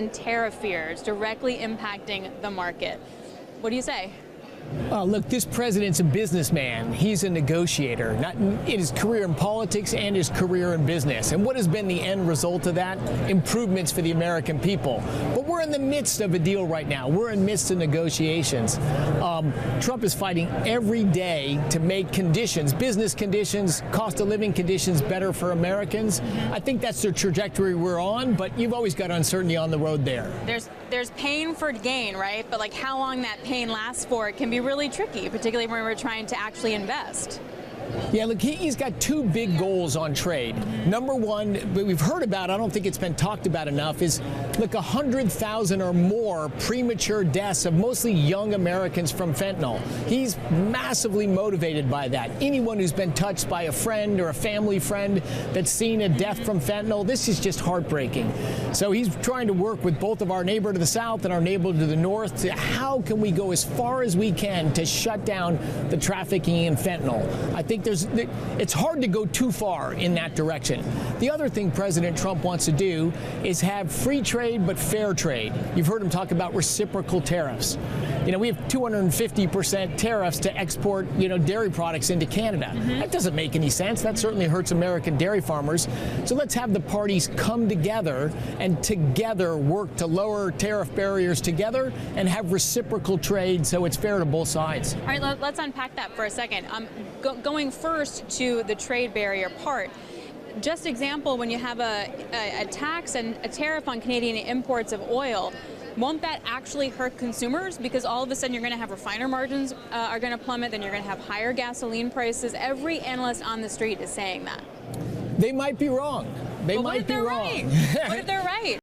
and tariff fears directly impacting the market. What do you say? Look, this president's a businessman. He's a negotiator, not in his career in politics and his career in business. And what has been the end result of that? Improvements for the American people. But we're in the midst of a deal right now. We're in the midst of negotiations. Trump is fighting every day to make conditions, business conditions, cost of living conditions better for Americans. I think that's the trajectory we're on, but you've always got uncertainty on the road there. There's pain for gain, right? But like how long that pain lasts for, it can be really tricky, particularly when we're trying to actually invest. Yeah, look, he's got two big goals on trade. Number one, we've heard about, I don't think it's been talked about enough, is look, 100,000 or more premature deaths of mostly young Americans from fentanyl. He's massively motivated by that. Anyone who's been touched by a friend or a family friend that's seen a death from fentanyl, this is just heartbreaking. So he's trying to work with both of our neighbor to the south and our neighbor to the north to how can we go as far as we can to shut down the trafficking in fentanyl. I think it's hard to go too far in that direction. The other thing President Trump wants to do is have free trade but fair trade. You've heard him talk about reciprocal tariffs. You know, we have 250% tariffs to export, dairy products into Canada. That doesn't make any sense. That certainly hurts American dairy farmers. So let's have the parties come together and together work to lower tariff barriers together and have reciprocal trade so it's fair to both sides. All right, let's unpack that for a second. Going first to the trade barrier part. Just example, when you have a tax and a tariff on Canadian imports of oil, won't that actually hurt consumers? Because all of a sudden you're going to have refiner margins are going to plummet, then you're going to have higher gasoline prices. Every analyst on the street is saying that. They might be wrong. They might be wrong. Right? What if they're right?